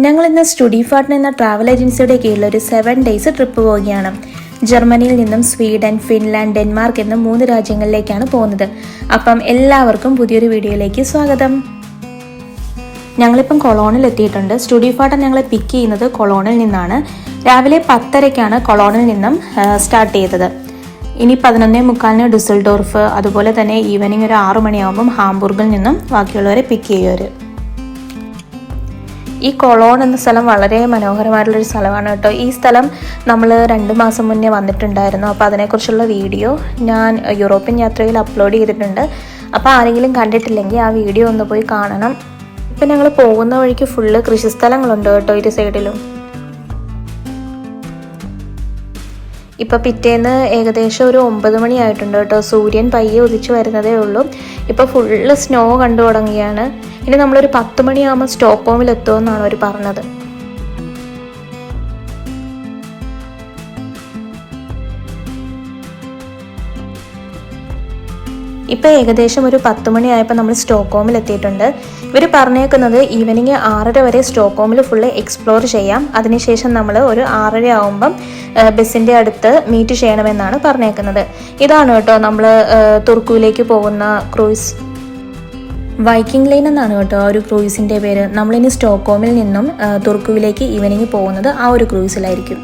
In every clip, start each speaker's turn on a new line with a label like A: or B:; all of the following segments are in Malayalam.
A: ഞങ്ങൾ ഇന്ന് സ്റ്റുഡിഫാർട്ട് എന്ന ട്രാവൽ ഏജൻസിയുടെ കീഴിൽ ഒരു 7 days ട്രിപ്പ് പോവുകയാണ്. ജർമ്മനിയിൽ നിന്നും സ്വീഡൻ, ഫിൻലാൻഡ്, ഡെൻമാർക്ക് എന്ന 3 രാജ്യങ്ങളിലേക്കാണ് പോകുന്നത്. അപ്പം എല്ലാവർക്കും പുതിയൊരു വീഡിയോയിലേക്ക് സ്വാഗതം. ഞങ്ങളിപ്പം കൊളോണിൽ എത്തിയിട്ടുണ്ട്. സ്റ്റുഡിഫാർട്ട് ഞങ്ങളെ പിക്ക് ചെയ്യുന്നത് കൊളോണിൽ നിന്നാണ്. രാവിലെ 10:30 കൊളോണിൽ നിന്നും സ്റ്റാർട്ട് ചെയ്തത്. ഇനി 11:45 ഡുസൽഡോർഫ്, അതുപോലെ തന്നെ ഈവനിങ് ഒരു 6 മണിയാകുമ്പം ഹാംബുർഗിൽ നിന്നും ബാക്കിയുള്ളവരെ പിക്ക് ചെയ്യുവർ. ഈ കൊളോൺ എന്ന സ്ഥലം വളരെ മനോഹരമായിട്ടുള്ളൊരു സ്ഥലമാണ് കേട്ടോ. ഈ സ്ഥലം നമ്മൾ 2 മാസം മുന്നേ വന്നിട്ടുണ്ടായിരുന്നു. അപ്പോൾ അതിനെക്കുറിച്ചുള്ള വീഡിയോ ഞാൻ യൂറോപ്യൻ യാത്രയിൽ അപ്ലോഡ് ചെയ്തിട്ടുണ്ട്. അപ്പോൾ ആരെങ്കിലും കണ്ടിട്ടില്ലെങ്കിൽ ആ വീഡിയോ ഒന്ന് പോയി കാണണം. ഇപ്പം ഞങ്ങൾ പോകുന്ന വഴിക്ക് ഫുള്ള് കൃഷിസ്ഥലങ്ങളുണ്ട് കേട്ടോ ഇരു സൈഡിലും. ഇപ്പോൾ പിറ്റേന്ന് ഏകദേശം ഒരു 9 മണിയായിട്ടുണ്ട് കേട്ടോ. സൂര്യൻ പയ്യെ ഉദിച്ചു വരുന്നതേ ഉള്ളൂ. ഇപ്പോൾ ഫുള്ള് സ്നോ കണ്ടു തുടങ്ങിയാണ്. ഇനി നമ്മളൊരു 10 മണിയാകുമ്പോൾ സ്റ്റോക്ക്ഹോമിൽ എത്തുമെന്നാണ് അവർ പറഞ്ഞത്. ഇപ്പോൾ ഏകദേശം ഒരു 10 മണിയായപ്പോൾ നമ്മൾ സ്റ്റോക്ക്ഹോമിൽ എത്തിയിട്ടുണ്ട്. ഇവർ പറഞ്ഞേക്കുന്നത് ഈവനിങ് 6:30 വരെ സ്റ്റോക്ക്ഹോമിൽ ഫുള്ള് എക്സ്പ്ലോർ ചെയ്യാം. അതിനുശേഷം നമ്മൾ ഒരു 6:30 ആകുമ്പം ബസ്സിൻ്റെ അടുത്ത് മീറ്റ് ചെയ്യണമെന്നാണ് പറഞ്ഞേക്കുന്നത്. ഇതാണ് കേട്ടോ നമ്മൾ തുർക്കുവിലേക്ക് പോകുന്ന ക്രൂയിസ്. വൈക്കിംഗ് ലൈൻ എന്നാണ് കേട്ടോ ആ ഒരു ക്രൂയിസിൻ്റെ പേര്. നമ്മളിനി സ്റ്റോക്ക്ഹോമിൽ നിന്നും തുർക്കുവിലേക്ക് ഈവനിങ് പോകുന്നത് ആ ഒരു ക്രൂയിസിലായിരിക്കും.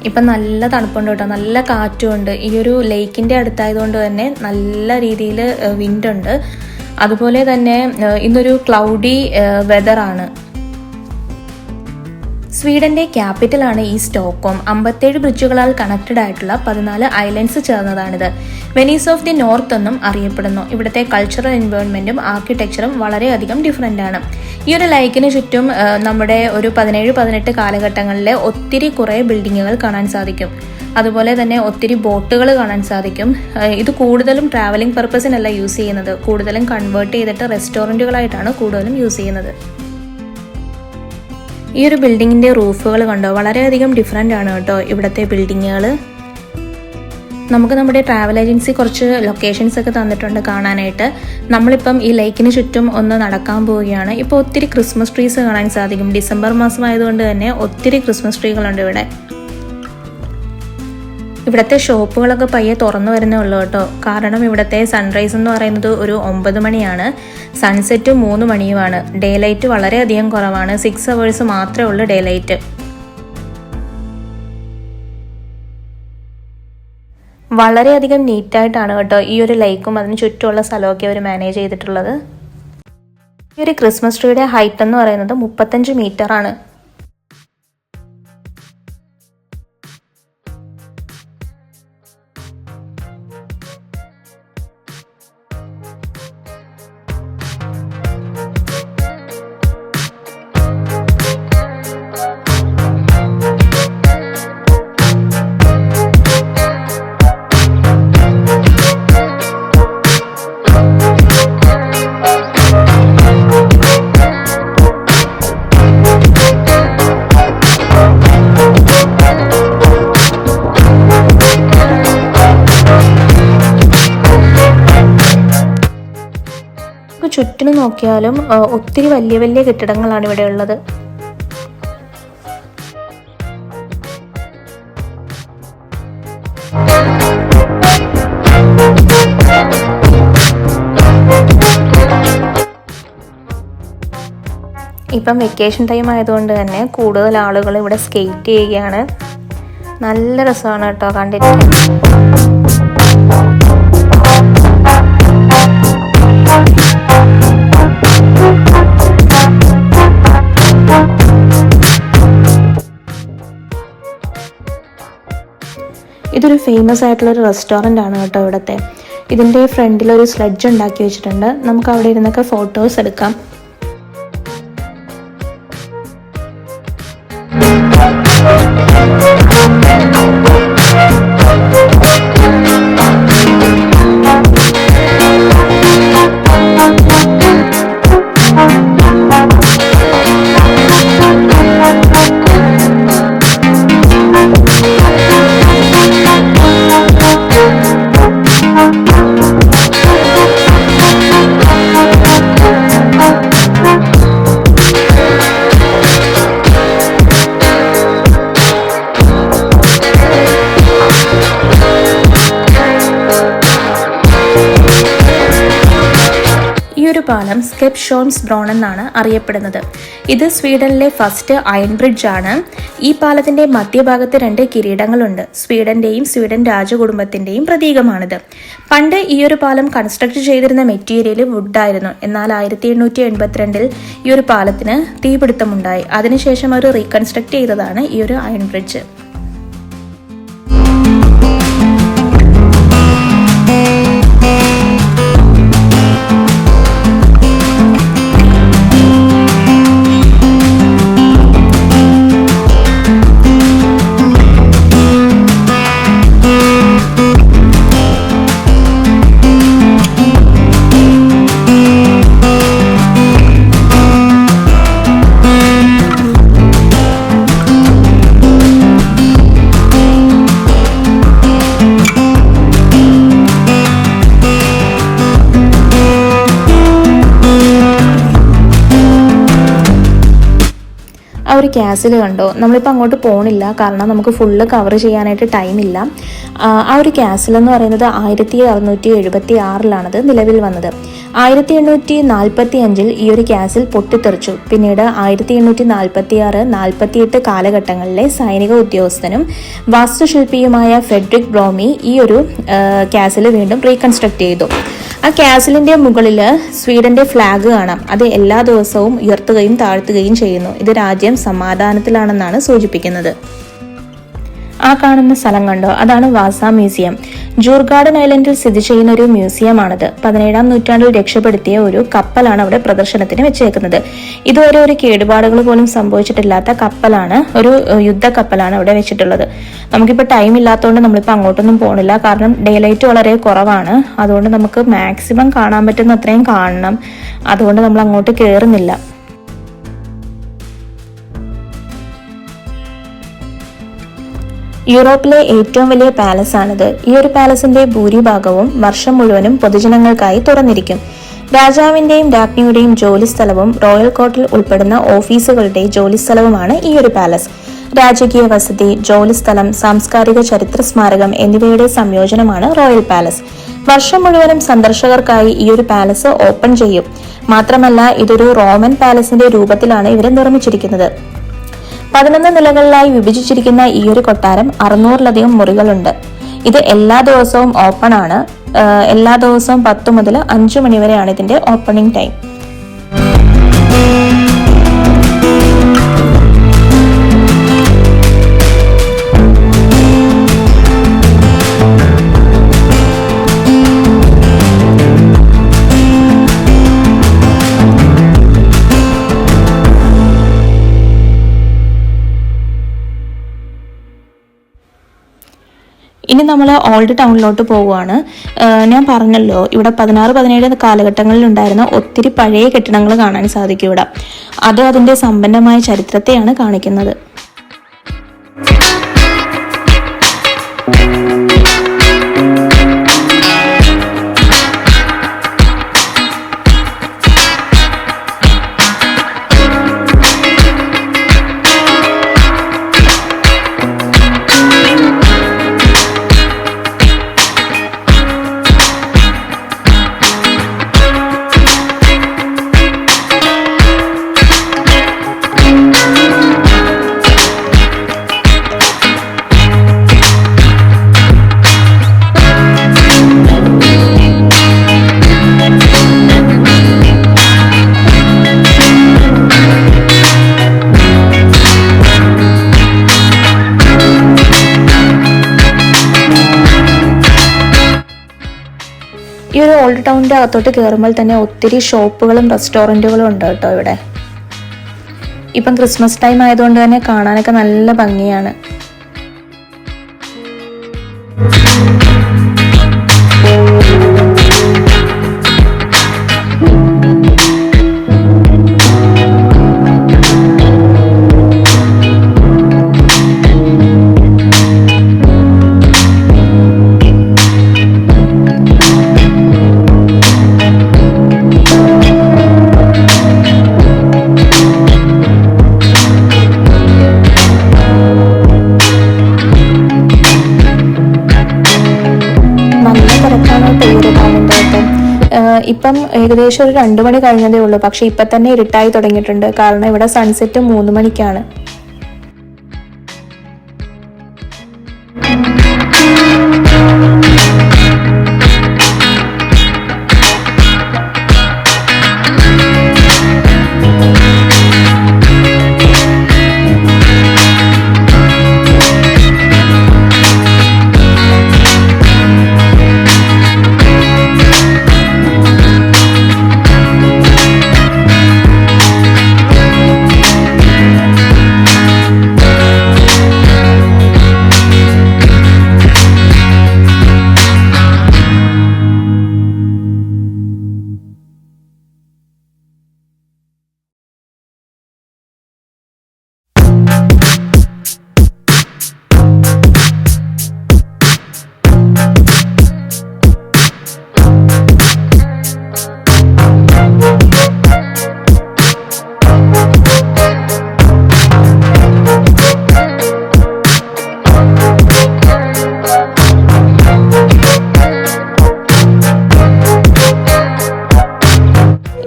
A: ഇപ്പം നല്ല തണുപ്പുണ്ട് കേട്ടോ, നല്ല കാറ്റുമുണ്ട്. ഈ ഒരു ലേക്കിൻ്റെ അടുത്തായതുകൊണ്ട് തന്നെ നല്ല രീതിയിൽ വിൻഡുണ്ട്. അതുപോലെ തന്നെ ഇന്നൊരു ക്ലൗഡി വെതറാണ്. സ്വീഡന്റെ ക്യാപിറ്റലാണ് ഈ സ്റ്റോക്ക്ഹോം. 57 ബ്രിഡ്ജുകളാൽ കണക്റ്റഡ് ആയിട്ടുള്ള 14 ഐലൻഡ്സ് ചേർന്നതാണിത്. വെനീസ് ഓഫ് ദി നോർത്ത് എന്നും അറിയപ്പെടുന്നു. ഇവിടുത്തെ കൾച്ചറൽ എൻവയോൺമെന്റും ആർക്കിടെക്ചറും വളരെയധികം ഡിഫറെൻ്റ് ആണ്. ഈ ഒരു ലൈക്കിന് ചുറ്റും നമ്മുടെ ഒരു 17-18 കാലഘട്ടങ്ങളിലെ ഒത്തിരി കുറേ ബിൽഡിങ്ങുകൾ കാണാൻ സാധിക്കും. അതുപോലെ തന്നെ ഒത്തിരി ബോട്ടുകൾ കാണാൻ സാധിക്കും. ഇത് കൂടുതലും ട്രാവലിംഗ് പർപ്പസിനല്ല യൂസ് ചെയ്യുന്നത്, കൂടുതലും കൺവേർട്ട് ചെയ്തിട്ട് റെസ്റ്റോറൻറ്റുകളായിട്ടാണ് കൂടുതലും യൂസ് ചെയ്യുന്നത്. ഈ ഒരു ബിൽഡിങ്ങിൻ്റെ റൂഫുകൾ കണ്ടോ, വളരെയധികം ഡിഫറെൻ്റ് ആണ് കേട്ടോ ഇവിടുത്തെ ബിൽഡിങ്ങുകൾ. നമുക്ക് നമ്മുടെ ട്രാവൽ ഏജൻസി കുറച്ച് ലൊക്കേഷൻസ് ഒക്കെ തന്നിട്ടുണ്ട് കാണാനായിട്ട്. നമ്മളിപ്പം ഈ ലേക്കിന് ചുറ്റും ഒന്ന് നടക്കാൻ പോവുകയാണ്. ഇപ്പോൾ ഒത്തിരി ക്രിസ്മസ് ട്രീസ് കാണാൻ സാധിക്കും. ഡിസംബർ മാസം ആയതുകൊണ്ട് തന്നെ ഒത്തിരി ക്രിസ്മസ് ട്രീകളുണ്ട് ഇവിടെ. ഇവിടുത്തെ ഷോപ്പുകളൊക്കെ പയ്യെ തുറന്നു വരുന്നേ ഉള്ളൂ കേട്ടോ. കാരണം ഇവിടുത്തെ സൺറൈസ് എന്ന് പറയുന്നത് ഒരു 9 മണിയാണ്, സൺസെറ്റ് 3 മണിയുമാണ്. ഡേ ലൈറ്റ് വളരെയധികം കുറവാണ്. 6 hours മാത്രമേ ഉള്ളൂ ഡേ ലൈറ്റ്. വളരെയധികം നീറ്റായിട്ടാണ് കേട്ടോ ഈ ഒരു ലേക്കും അതിന് ചുറ്റുമുള്ള സ്ഥലമൊക്കെ അവർ മാനേജ് ചെയ്തിട്ടുള്ളത്. ഈ ഒരു ക്രിസ്മസ് ട്രീയുടെ ഹൈറ്റ് എന്ന് പറയുന്നത് 35 മീറ്ററാണ്. ചുറ്റിനും നോക്കിയാലും ഒത്തിരി വലിയ വലിയ കെട്ടിടങ്ങളാണ് ഇവിടെ ഉള്ളത്. ഇപ്പം വെക്കേഷൻ ടൈം ആയതുകൊണ്ട് തന്നെ കൂടുതൽ ആളുകൾ ഇവിടെ സ്കേറ്റ് ചെയ്യുകയാണ്. നല്ല രസമാണ് കേട്ടോ കണ്ടിരിക്കാൻ. ഇതൊരു ഫേമസ് ആയിട്ടുള്ളൊരു റെസ്റ്റോറൻ്റ് ആണ് കേട്ടോ ഇവിടുത്തെ. ഇതിൻ്റെ ഫ്രണ്ടിലൊരു സ്ലെഡ്ജ് ഉണ്ടാക്കി വെച്ചിട്ടുണ്ട്. നമുക്ക് അവിടെ ഇരുന്നൊക്കെ ഫോട്ടോസ് എടുക്കാം. പാലം സ്കെപ്ഷോൺസ് ബ്രോൺ എന്നാണ് അറിയപ്പെടുന്നത്. ഇത് സ്വീഡനിലെ ഫസ്റ്റ് അയൺ ബ്രിഡ്ജ് ആണ്. ഈ പാലത്തിന്റെ മധ്യഭാഗത്ത് 2 കിരീടങ്ങളുണ്ട്. സ്വീഡന്റെയും സ്വീഡൻ രാജകുടുംബത്തിന്റെയും പ്രതീകമാണിത്. പണ്ട് ഈ ഒരു പാലം കൺസ്ട്രക്ട് ചെയ്തിരുന്ന മെറ്റീരിയൽ വുഡായിരുന്നു. എന്നാൽ 1882 ഈ ഒരു പാലത്തിന് തീപിടുത്തമുണ്ടായി. അതിനുശേഷം അവർ റീകൺസ്ട്രക്ട് ചെയ്തതാണ് ഈ ഒരു അയൺ ബ്രിഡ്ജ്. ആ ഒരു ക്യാസിൽ കണ്ടോ, നമ്മളിപ്പോൾ അങ്ങോട്ട് പോകണില്ല, കാരണം നമുക്ക് ഫുള്ള് കവർ ചെയ്യാനായിട്ട് ടൈമില്ല. ആ ഒരു ക്യാസിൽ എന്ന് പറയുന്നത് 1676 നിലവിൽ വന്നത്. 1845 ഈ ഒരു ക്യാസിൽ പൊട്ടിത്തെറിച്ചു. പിന്നീട് 1846, 48 കാലഘട്ടങ്ങളിലെ സൈനിക ഉദ്യോഗസ്ഥനും വാസ്തുശില്പിയുമായ ഫ്രെഡറിക് ബ്രോമി ഈ ഒരു ക്യാസിൽ വീണ്ടും റീകൺസ്ട്രക്ട് ചെയ്തു. ആ ക്യാസിലിന്റെ മുകളിൽ സ്വീഡന്റെ ഫ്ലാഗ് കാണാം. അത് എല്ലാ ദിവസവും ഉയർത്തുകയും താഴ്ത്തുകയും ചെയ്യുന്നു. ഇത് രാജ്യം സമാധാനത്തിലാണെന്നാണ് സൂചിപ്പിക്കുന്നത്. ആ കാണുന്ന സ്ഥലം കണ്ടോ, അതാണ് വാസ മ്യൂസിയം. ജൂർഗാർഡൻ ഐലൻഡിൽ സ്ഥിതി ചെയ്യുന്ന ഒരു മ്യൂസിയമാണിത്. 17-ാം നൂറ്റാണ്ടിൽ രക്ഷപ്പെടുത്തിയ ഒരു കപ്പലാണ് അവിടെ പ്രദർശനത്തിന് വെച്ചേക്കുന്നത്. ഇതുവരെ ഒരു കേടുപാടുകൾ പോലും സംഭവിച്ചിട്ടില്ലാത്ത കപ്പലാണ്, ഒരു യുദ്ധക്കപ്പലാണ് അവിടെ വെച്ചിട്ടുള്ളത്. നമുക്കിപ്പോൾ ടൈം ഇല്ലാത്തതുകൊണ്ട് നമ്മളിപ്പോൾ അങ്ങോട്ടൊന്നും പോകണില്ല, കാരണം ഡേ ലൈറ്റ് വളരെ കുറവാണ്. അതുകൊണ്ട് നമുക്ക് മാക്സിമം കാണാൻ പറ്റുന്ന അത്രയും കാണണം. അതുകൊണ്ട് നമ്മൾ അങ്ങോട്ട് കയറുന്നില്ല. യൂറോപ്പിലെ ഏറ്റവും വലിയ പാലസ് ആണിത്. ഈ ഒരു പാലസിന്റെ ഭൂരിഭാഗവും വർഷം മുഴുവനും പൊതുജനങ്ങൾക്കായി തുറന്നിരിക്കും. രാജാവിന്റെയും രാജ്ഞിയുടെയും ജോലിസ്ഥലവും റോയൽ കോർട്ടിൽ ഉൾപ്പെടുന്ന ഓഫീസുകളുടെ ജോലിസ്ഥലവുമാണ് ഈ ഒരു പാലസ്. രാജകീയ വസതി, ജോലിസ്ഥലം, സാംസ്കാരിക ചരിത്ര സ്മാരകം എന്നിവയുടെ സംയോജനമാണ് റോയൽ പാലസ്. വർഷം മുഴുവനും സന്ദർശകർക്കായി ഈ ഒരു പാലസ് ഓപ്പൺ ചെയ്യും. മാത്രമല്ല, ഇതൊരു റോമൻ പാലസിന്റെ രൂപത്തിലാണ് ഇവരെ നിർമ്മിച്ചിരിക്കുന്നത്. 11 നിലകളിലായി വിഭജിച്ചിരിക്കുന്ന ഈ ഒരു കൊട്ടാരം 600-ലധികം മുറികളുണ്ട്. ഇത് എല്ലാ ദിവസവും ഓപ്പൺ ആണ്. എല്ലാ ദിവസവും 10 മുതൽ 5 മണി വരെയാണ് ഇതിന്റെ ഓപ്പണിംഗ് ടൈം. ഇനി നമ്മൾ ഓൾഡ് ടൗണിലോട്ട് പോവുകയാണ്. ഞാൻ പറഞ്ഞല്ലോ, ഇവിടെ 16-17 കാലഘട്ടങ്ങളിൽ ഉണ്ടായിരുന്ന ഒത്തിരി പഴയ കെട്ടിടങ്ങൾ കാണാൻ സാധിക്കും ഇവിടെ. അത് അതിൻ്റെ സമ്പന്നമായ ചരിത്രത്തെയാണ് കാണിക്കുന്നത്. ഈ ഒരു ഓൾഡ് ടൗണിന്റെ അകത്തോട്ട് കയറുമ്പോൾ തന്നെ ഒത്തിരി ഷോപ്പുകളും റെസ്റ്റോറൻറ്റുകളും ഉണ്ട് കേട്ടോ ഇവിടെ. ഇപ്പം ക്രിസ്മസ് ടൈം ആയതുകൊണ്ട് തന്നെ കാണാനൊക്കെ നല്ല ഭംഗിയാണ്. ഇപ്പം ഏകദേശം ഒരു 2 മണി കഴിഞ്ഞതേ ഉള്ളൂ. പക്ഷെ ഇപ്പം തന്നെ ഇരുട്ടായി തുടങ്ങിയിട്ടുണ്ട്. കാരണം ഇവിടെ സൺസെറ്റ് 3 മണിക്കാണ്.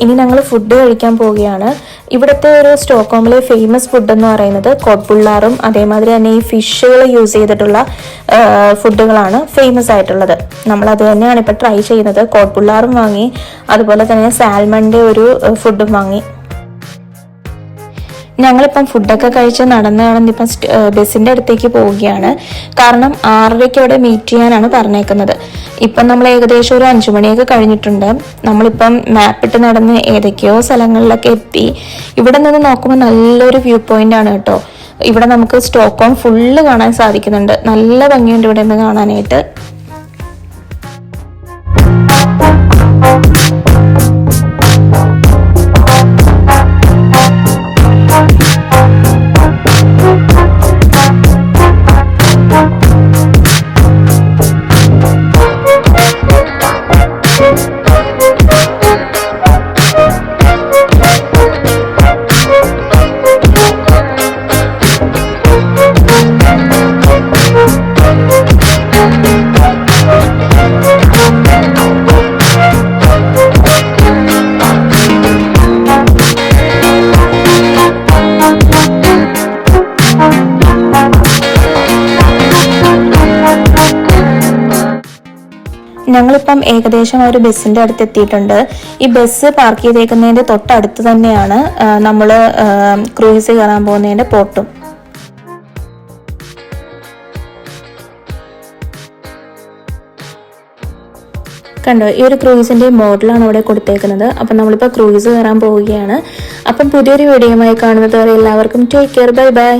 A: ഇനി ഞങ്ങൾ ഫുഡ് കഴിക്കാൻ പോവുകയാണ്. ഇവിടുത്തെ ഒരു സ്റ്റോക്ക്ഹോമിലെ ഫേമസ് ഫുഡ് എന്ന് പറയുന്നത് കോട്ട്ബുള്ളാറും അതേമാതിരി തന്നെ ഈ ഫിഷുകൾ യൂസ് ചെയ്തിട്ടുള്ള ഫുഡുകളാണ് ഫേമസ് ആയിട്ടുള്ളത്. നമ്മളത് തന്നെയാണ് ഇപ്പോൾ ട്രൈ ചെയ്യുന്നത്. കോട്ട്ബുള്ളാറും വാങ്ങി, അതുപോലെ തന്നെ സാൽമണിൻ്റെ ഒരു ഫുഡും വാങ്ങി. ഞങ്ങളിപ്പം ഫുഡൊക്കെ കഴിച്ച് നടന്നിപ്പം ബസ്സിൻ്റെ അടുത്തേക്ക് പോവുകയാണ്. കാരണം 6:30 അവിടെ മീറ്റ് ചെയ്യാനാണ് പറഞ്ഞേക്കുന്നത്. ഇപ്പം നമ്മൾ ഏകദേശം ഒരു 5 മണിയൊക്കെ കഴിഞ്ഞിട്ടുണ്ട്. നമ്മളിപ്പം മാപ്പിട്ട് നടന്ന് ഏതൊക്കെയോ സ്ഥലങ്ങളിലൊക്കെ എത്തി. ഇവിടെ നിന്ന് നോക്കുമ്പോൾ നല്ലൊരു വ്യൂ പോയിന്റ് ആണ് കേട്ടോ. ഇവിടെ നമുക്ക് സ്റ്റോക്ക്ഹോം ഫുള്ള് കാണാൻ സാധിക്കുന്നുണ്ട്. നല്ല ഭംഗിയുണ്ട് ഇവിടെ നിന്ന് കാണാനായിട്ട്. ഞങ്ങളിപ്പം ഏകദേശം ഒരു ബസ്സിന്റെ അടുത്ത് എത്തിയിട്ടുണ്ട്. ഈ ബസ് പാർക്ക് ചെയ്തേക്കുന്നതിന്റെ തൊട്ടടുത്ത് തന്നെയാണ് നമ്മൾ ക്രൂയിസ് കയറാൻ പോകുന്നതിന്റെ പോർട്ടും. കണ്ടോ, ഈ ഒരു ക്രൂയിസിന്റെ മോഡലാണ് അവിടെ കൊടുത്തേക്കുന്നത്. അപ്പം നമ്മളിപ്പോൾ ക്രൂയിസ് കയറാൻ പോവുകയാണ്. അപ്പം പുതിയൊരു വീഡിയോയുമായി കാണുന്നത് വരെ എല്ലാവർക്കും ടേക്ക് കെയർ, ബൈ ബൈ.